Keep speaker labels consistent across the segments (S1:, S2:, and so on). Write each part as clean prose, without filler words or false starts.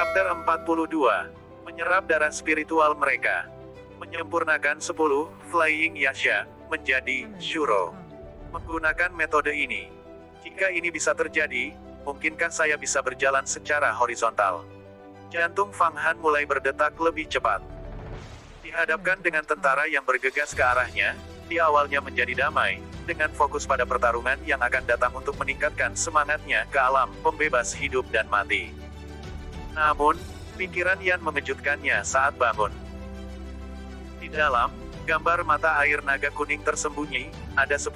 S1: Chapter 42. Menyerap darah spiritual mereka. Menyempurnakan 10 Flying Yasha menjadi Shuro. Menggunakan metode ini, jika ini bisa terjadi, mungkinkah saya bisa berjalan secara horizontal? Jantung Fang Han mulai berdetak lebih cepat. Dihadapkan dengan tentara yang bergegas ke arahnya, di awalnya menjadi damai, dengan fokus pada pertarungan yang akan datang untuk meningkatkan semangatnya ke alam pembebas hidup dan mati. Namun, pikiran Yan mengejutkannya saat bangun. Di dalam, gambar mata air naga kuning tersembunyi, ada 10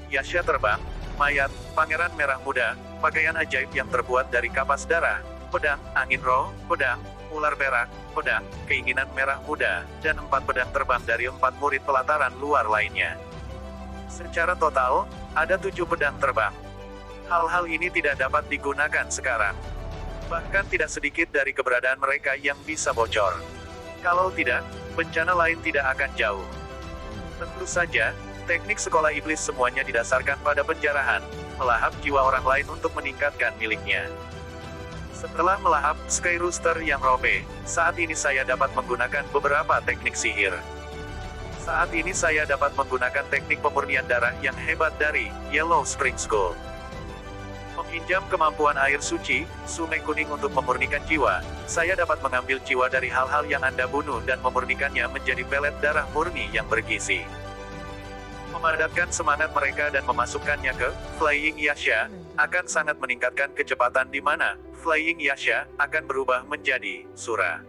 S1: Yasha terbang, mayat, pangeran merah muda, pakaian ajaib yang terbuat dari kapas darah, pedang, angin roh, pedang, ular perak, pedang, keinginan merah muda, dan 4 pedang terbang dari 4 murid pelataran luar lainnya. Secara total, ada 7 pedang terbang. Hal-hal ini tidak dapat digunakan sekarang. Bahkan tidak sedikit dari keberadaan mereka yang bisa bocor. Kalau tidak, bencana lain tidak akan jauh. Tentu saja, teknik sekolah iblis semuanya didasarkan pada penjarahan, melahap jiwa orang lain untuk meningkatkan miliknya. Setelah melahap Sky Rooster yang robe, saat ini saya dapat menggunakan beberapa teknik sihir. Saat ini saya dapat menggunakan teknik pemurnian darah yang hebat dari Yellow Spring School. Meminjam kemampuan air suci, sungai kuning untuk memurnikan jiwa, saya dapat mengambil jiwa dari hal-hal yang Anda bunuh dan memurnikannya menjadi pelet darah murni yang bergizi. Memadatkan semangat mereka dan memasukkannya ke Flying Yasha, akan sangat meningkatkan kecepatan di mana Flying Yasha akan berubah menjadi Sura.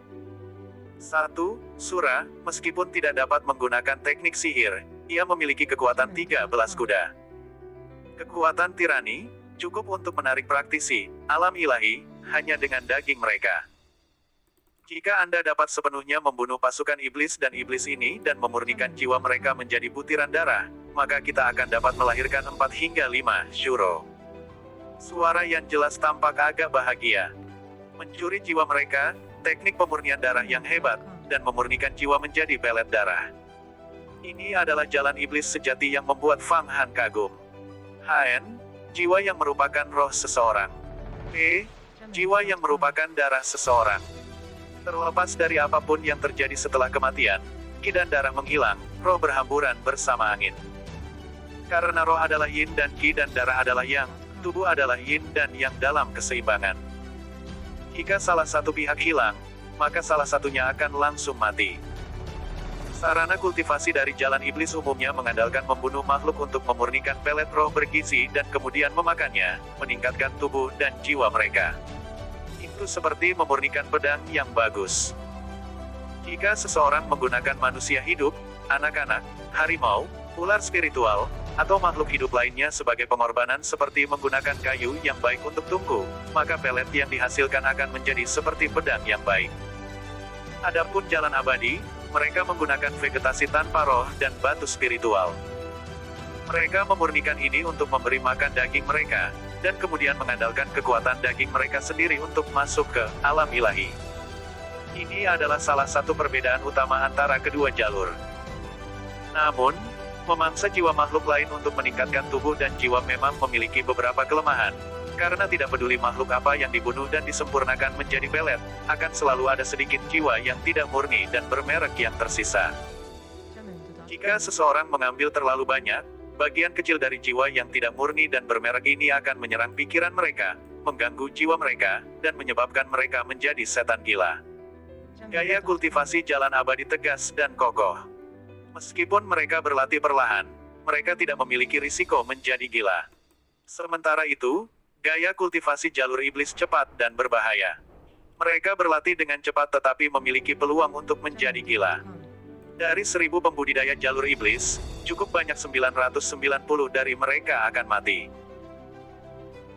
S1: 1. Sura, meskipun tidak dapat menggunakan teknik sihir, ia memiliki kekuatan 13 kuda. Kekuatan tirani, cukup untuk menarik praktisi alam ilahi, hanya dengan daging mereka. Jika Anda dapat sepenuhnya membunuh pasukan iblis dan iblis ini dan memurnikan jiwa mereka menjadi butiran darah, maka kita akan dapat melahirkan 4 hingga 5 Shuro. Suara yang jelas tampak agak bahagia. Mencuri jiwa mereka, teknik pemurnian darah yang hebat, dan memurnikan jiwa menjadi pelet darah. Ini adalah jalan iblis sejati yang membuat Fang Han kagum. HN, jiwa yang merupakan roh seseorang. P, jiwa yang merupakan darah seseorang. Terlepas dari apapun yang terjadi setelah kematian, Qi dan darah menghilang, roh berhamburan bersama angin. Karena roh adalah yin dan Qi dan darah adalah yang, tubuh adalah yin dan yang dalam keseimbangan. Jika salah satu pihak hilang, maka salah satunya akan langsung mati. Sarana kultivasi dari jalan iblis umumnya mengandalkan membunuh makhluk untuk memurnikan pelet roh bergizi dan kemudian memakannya, meningkatkan tubuh dan jiwa mereka. Itu seperti memurnikan pedang yang bagus. Jika seseorang menggunakan manusia hidup, anak-anak, harimau, ular spiritual, atau makhluk hidup lainnya sebagai pengorbanan seperti menggunakan kayu yang baik untuk tungku, maka pelet yang dihasilkan akan menjadi seperti pedang yang baik. Adapun jalan abadi, mereka menggunakan vegetasi tanpa roh dan batu spiritual. Mereka memurnikan ini untuk memberi makan daging mereka, dan kemudian mengandalkan kekuatan daging mereka sendiri untuk masuk ke alam ilahi. Ini adalah salah satu perbedaan utama antara kedua jalur. Namun, memangsa jiwa makhluk lain untuk meningkatkan tubuh dan jiwa memang memiliki beberapa kelemahan. Karena tidak peduli makhluk apa yang dibunuh dan disempurnakan menjadi pelet, akan selalu ada sedikit jiwa yang tidak murni dan bermerek yang tersisa. Jika seseorang mengambil terlalu banyak, bagian kecil dari jiwa yang tidak murni dan bermerek ini akan menyerang pikiran mereka, mengganggu jiwa mereka, dan menyebabkan mereka menjadi setan gila. Gaya kultivasi jalan abadi tegas dan kokoh. Meskipun mereka berlatih perlahan, mereka tidak memiliki risiko menjadi gila. Sementara itu, gaya kultivasi jalur iblis cepat dan berbahaya. Mereka berlatih dengan cepat tetapi memiliki peluang untuk menjadi gila. Dari 1000 pembudidaya jalur iblis, cukup banyak 990 dari mereka akan mati.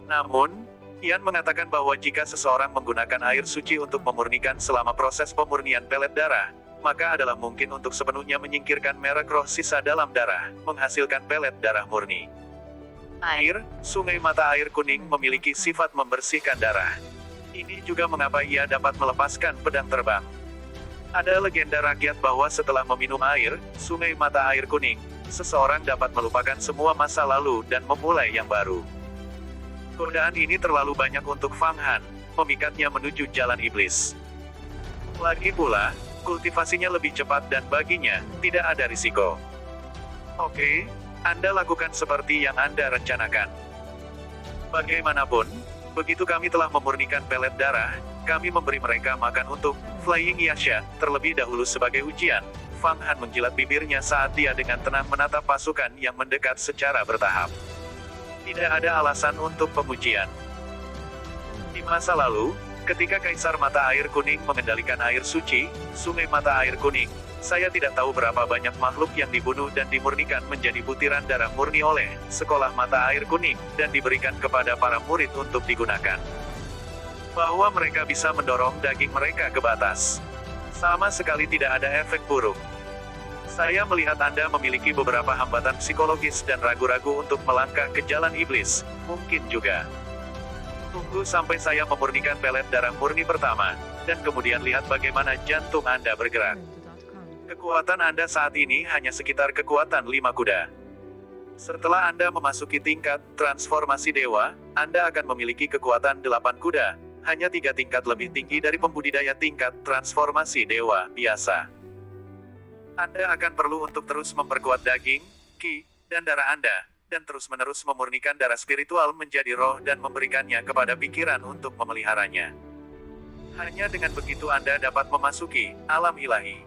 S1: Namun, Yan mengatakan bahwa jika seseorang menggunakan air suci untuk memurnikan selama proses pemurnian pelet darah, maka adalah mungkin untuk sepenuhnya menyingkirkan merek roh sisa dalam darah, menghasilkan pelet darah murni. Air, sungai mata air kuning memiliki sifat membersihkan darah. Ini juga mengapa ia dapat melepaskan pedang terbang. Ada legenda rakyat bahwa setelah meminum air, sungai mata air kuning, seseorang dapat melupakan semua masa lalu dan memulai yang baru. Godaan ini terlalu banyak untuk Fang Han, memikatnya menuju jalan iblis. Lagi pula, kultivasinya lebih cepat dan baginya, tidak ada risiko. Oke, Anda lakukan seperti yang Anda rencanakan. Bagaimanapun, begitu kami telah memurnikan pelet darah, kami memberi mereka makan untuk Flying Yasha, terlebih dahulu sebagai ujian. Fang Han menjilat bibirnya saat dia dengan tenang menatap pasukan yang mendekat secara bertahap. Tidak ada alasan untuk pengujian. Di masa lalu, ketika Kaisar Mata Air Kuning mengendalikan air suci, Sungai Mata Air Kuning, saya tidak tahu berapa banyak makhluk yang dibunuh dan dimurnikan menjadi butiran darah murni oleh Sekolah Mata Air Kuning, dan diberikan kepada para murid untuk digunakan. Bahwa mereka bisa mendorong daging mereka ke batas. Sama sekali tidak ada efek buruk. Saya melihat Anda memiliki beberapa hambatan psikologis dan ragu-ragu untuk melangkah ke jalan iblis, mungkin juga. Tunggu sampai saya memurnikan pelet darah murni pertama, dan kemudian lihat bagaimana jantung Anda bergerak. Kekuatan Anda saat ini hanya sekitar kekuatan 5 kuda. Setelah Anda memasuki tingkat transformasi dewa, Anda akan memiliki kekuatan 8 kuda, hanya 3 tingkat lebih tinggi dari pembudidaya tingkat transformasi dewa biasa. Anda akan perlu untuk terus memperkuat daging, ki, dan darah Anda, dan terus-menerus memurnikan darah spiritual menjadi roh dan memberikannya kepada pikiran untuk memeliharanya. Hanya dengan begitu Anda dapat memasuki alam ilahi.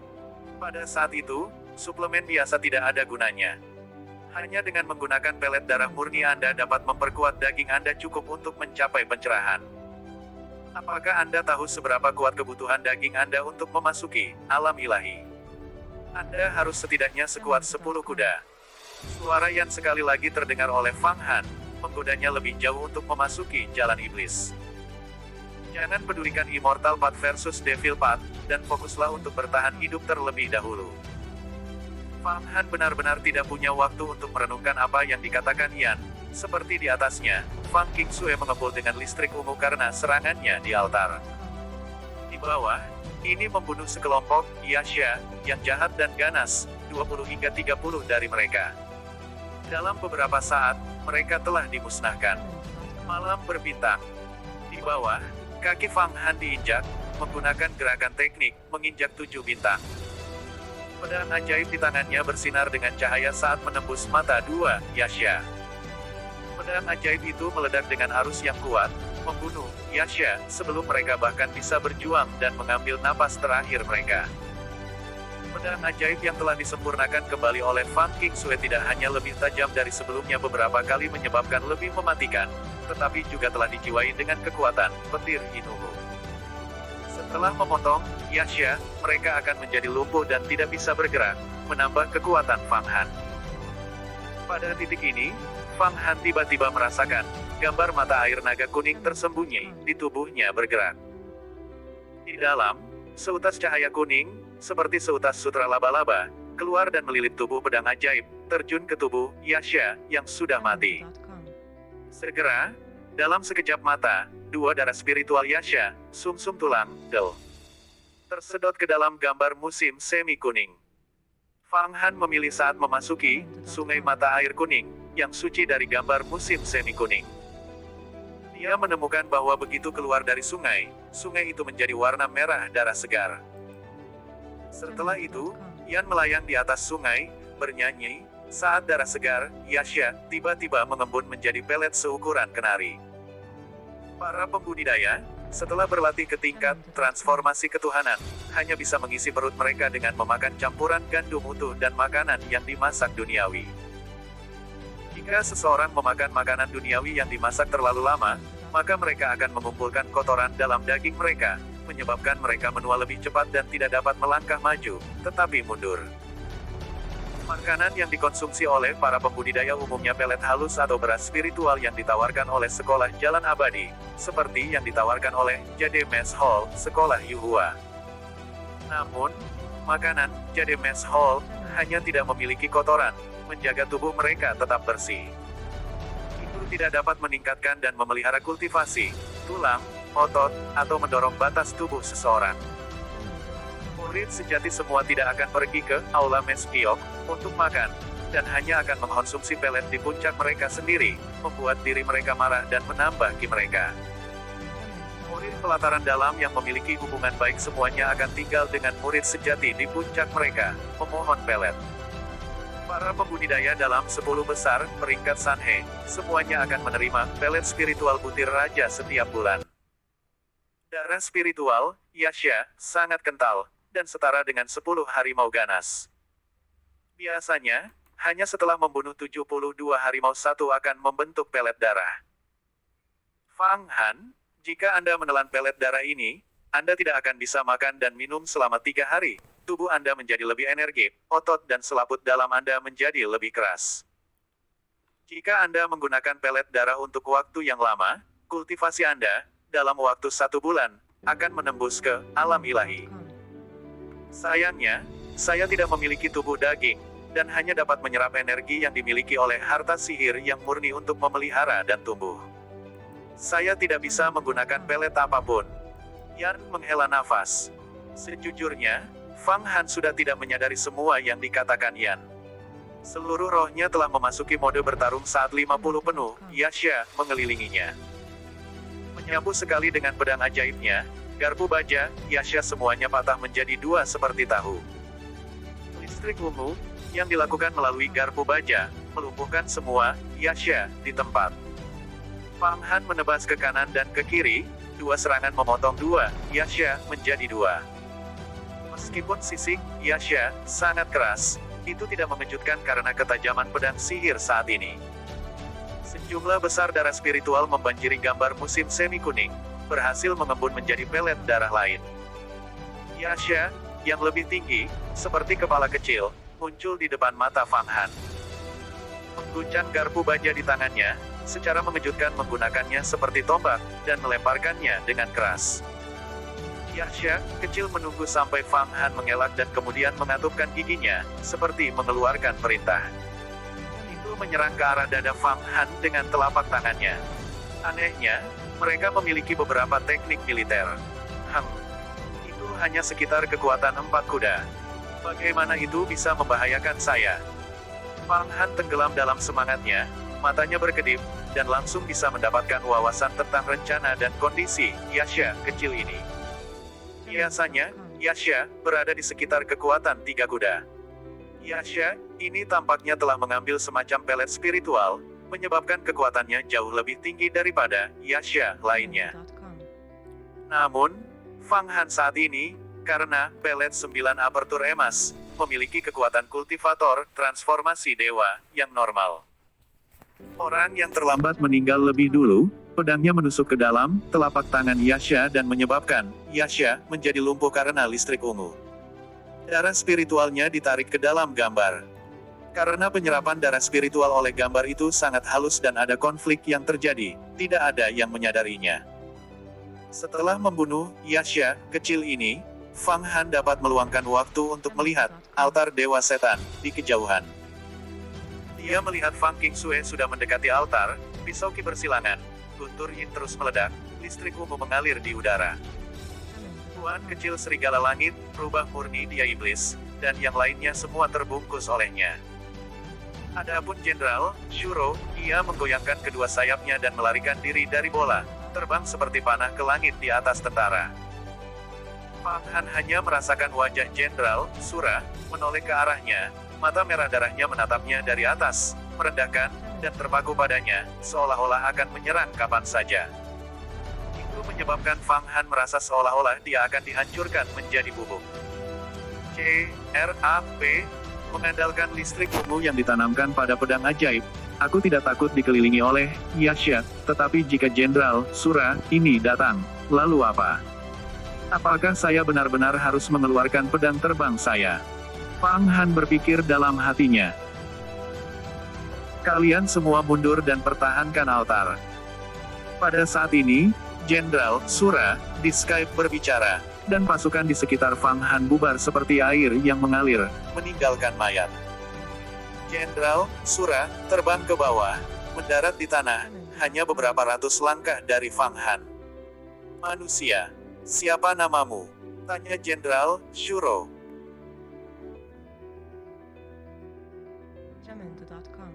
S1: Pada saat itu, suplemen biasa tidak ada gunanya. Hanya dengan menggunakan pelet darah murni Anda dapat memperkuat daging Anda cukup untuk mencapai pencerahan. Apakah Anda tahu seberapa kuat kebutuhan daging Anda untuk memasuki alam ilahi? Anda harus setidaknya sekuat 10 kuda. Suara yang sekali lagi terdengar oleh Fang Han, menggodanya lebih jauh untuk memasuki jalan iblis. Jangan pedulikan Immortal Path versus Devil Path, dan fokuslah untuk bertahan hidup terlebih dahulu. Fang Han benar-benar tidak punya waktu untuk merenungkan apa yang dikatakan Yan. Seperti di atasnya, Fang Qingsue mengepul dengan listrik ungu karena serangannya di altar. Di bawah, ini membunuh sekelompok Yasha yang jahat dan ganas, 20 hingga 30 dari mereka. Dalam beberapa saat, mereka telah dimusnahkan. Malam berbintang. Di bawah, kaki Fang Han diinjak, menggunakan gerakan teknik, menginjak 7 bintang. Pedang ajaib di tangannya bersinar dengan cahaya saat menembus mata 2 Yasha. Pedang ajaib itu meledak dengan arus yang kuat, membunuh Yasha sebelum mereka bahkan bisa berjuang dan mengambil napas terakhir mereka. Pedang ajaib yang telah disempurnakan kembali oleh Fang Qingsue tidak hanya lebih tajam dari sebelumnya beberapa kali menyebabkan lebih mematikan, tetapi juga telah dijiwai dengan kekuatan petir Inuhu. Setelah memotong Yasha, mereka akan menjadi lumpuh dan tidak bisa bergerak, menambah kekuatan Fang Han. Pada titik ini, Fang Han tiba-tiba merasakan gambar mata air naga kuning tersembunyi di tubuhnya bergerak. Di dalam, seutas cahaya kuning, seperti seutas sutra laba-laba, keluar dan melilit tubuh pedang ajaib, terjun ke tubuh Yasha yang sudah mati. Segera, dalam sekejap mata, 2 darah spiritual Yasha, sumsum tulang, del, tersedot ke dalam gambar musim semi kuning. Fang Han memilih saat memasuki Sungai Mata Air Kuning, yang suci dari gambar musim semi kuning. Dia menemukan bahwa begitu keluar dari sungai, sungai itu menjadi warna merah darah segar. Setelah itu, Yan melayang di atas sungai, bernyanyi, saat darah segar, Yasha, tiba-tiba mengembun menjadi pelet seukuran kenari. Para pembudidaya, setelah berlatih ke tingkat transformasi ketuhanan, hanya bisa mengisi perut mereka dengan memakan campuran gandum utuh dan makanan yang dimasak duniawi. Jika seseorang memakan makanan duniawi yang dimasak terlalu lama, maka mereka akan mengumpulkan kotoran dalam daging mereka, menyebabkan mereka menua lebih cepat dan tidak dapat melangkah maju, tetapi mundur. Makanan yang dikonsumsi oleh para pembudidaya umumnya pelet halus atau beras spiritual yang ditawarkan oleh Sekolah Jalan Abadi, seperti yang ditawarkan oleh Jade Mess Hall, Sekolah Yuhua. Namun, makanan Jade Mess Hall hanya tidak memiliki kotoran, menjaga tubuh mereka tetap bersih. Itu tidak dapat meningkatkan dan memelihara kultivasi, tulang, otot, atau mendorong batas tubuh seseorang. Murid sejati semua tidak akan pergi ke Aula Mespiok untuk makan, dan hanya akan mengkonsumsi pelet di puncak mereka sendiri, membuat diri mereka marah dan menambah ki mereka. Murid Pelataran dalam yang memiliki hubungan baik semuanya akan tinggal dengan murid sejati di puncak mereka, memohon pelet. Para pembudidaya dalam 10 besar, peringkat Sanhe, semuanya akan menerima pelet spiritual butir raja setiap bulan. Darah spiritual, Yasha, sangat kental, dan setara dengan 10 harimau ganas. Biasanya, hanya setelah membunuh 72 harimau satu akan membentuk pelet darah. Fang Han, jika Anda menelan pelet darah ini, Anda tidak akan bisa makan dan minum selama 3 hari. Tubuh Anda menjadi lebih energi, otot dan selaput dalam Anda menjadi lebih keras. Jika Anda menggunakan pelet darah untuk waktu yang lama, kultivasi Anda, dalam waktu 1 bulan, akan menembus ke alam ilahi. Sayangnya, saya tidak memiliki tubuh daging, dan hanya dapat menyerap energi yang dimiliki oleh harta sihir yang murni untuk memelihara dan tumbuh. Saya tidak bisa menggunakan pelet apapun. Yan menghela nafas. Sejujurnya, Fang Han sudah tidak menyadari semua yang dikatakan Yan. Seluruh rohnya telah memasuki mode bertarung saat 50 penuh, Yasha mengelilinginya. Menyambu sekali dengan pedang ajaibnya, garpu baja, Yasha semuanya patah menjadi 2 seperti tahu. Listrik ungu, yang dilakukan melalui garpu baja, melumpuhkan semua, Yasha, di tempat. Fang Han menebas ke kanan dan ke kiri, 2 serangan memotong 2, Yasha, menjadi 2. Meskipun sisik, Yasha, sangat keras, itu tidak mengejutkan karena ketajaman pedang sihir saat ini. Sejumlah besar darah spiritual membanjiri gambar musim semi kuning, berhasil mengembun menjadi pelet darah lain. Yasha, yang lebih tinggi, seperti kepala kecil, muncul di depan mata Fang Han. Mengguncang garpu baja di tangannya, secara mengejutkan menggunakannya seperti tombak, dan melemparkannya dengan keras. Yasha, kecil menunggu sampai Fang Han mengelak dan kemudian mengatupkan giginya, seperti mengeluarkan perintah. Itu menyerang ke arah dada Fang Han dengan telapak tangannya. Anehnya, mereka memiliki beberapa teknik militer. Itu hanya sekitar kekuatan 4 kuda. Bagaimana itu bisa membahayakan saya? Fang Han tenggelam dalam semangatnya, matanya berkedip, dan langsung bisa mendapatkan wawasan tentang rencana dan kondisi Yasha kecil ini. Biasanya, Yasha berada di sekitar kekuatan 3 kuda. Yasha ini tampaknya telah mengambil semacam pelet spiritual, menyebabkan kekuatannya jauh lebih tinggi daripada Yasha lainnya. Namun, Fang Han saat ini, karena pelet 9 apertur emas, memiliki kekuatan kultivator transformasi dewa yang normal. Orang yang terlambat meninggal lebih dulu, pedangnya menusuk ke dalam telapak tangan Yasha dan menyebabkan Yasha menjadi lumpuh karena listrik ungu. Darah spiritualnya ditarik ke dalam gambar. Karena penyerapan darah spiritual oleh gambar itu sangat halus dan ada konflik yang terjadi, tidak ada yang menyadarinya. Setelah membunuh Yasha kecil ini, Fang Han dapat meluangkan waktu untuk melihat altar Dewa Setan di kejauhan. Dia melihat Fang Qingsue sudah mendekati altar, pisau ki bersilangan, guntur yin terus meledak, listrik ungu mengalir di udara. Tuan kecil serigala langit, rubah murni dia iblis, dan yang lainnya semua terbungkus olehnya. Adapun Jenderal Shuro, ia menggoyangkan kedua sayapnya dan melarikan diri dari bola, terbang seperti panah ke langit di atas tentara. Fang Han hanya merasakan wajah Jenderal Sura menoleh ke arahnya, mata merah darahnya menatapnya dari atas, merendahkan, dan terpaku padanya, seolah-olah akan menyerang kapan saja. Itu menyebabkan Fang Han merasa seolah-olah dia akan dihancurkan menjadi bubuk. C.R.A.P. Mengandalkan listrik ungu yang ditanamkan pada pedang ajaib, aku tidak takut dikelilingi oleh Yasha, tetapi jika Jenderal Sura ini datang, lalu apa? Apakah saya benar-benar harus mengeluarkan pedang terbang saya? Fang Han berpikir dalam hatinya. Kalian semua mundur dan pertahankan altar. Pada saat ini, Jenderal Sura di Skype berbicara, dan pasukan di sekitar Fang Han bubar seperti air yang mengalir, meninggalkan mayat. Jenderal Sura terbang ke bawah, mendarat di tanah, hanya beberapa ratus langkah dari Fang Han. Manusia, siapa namamu? Tanya Jenderal Shuro.
S2: Jamendo.com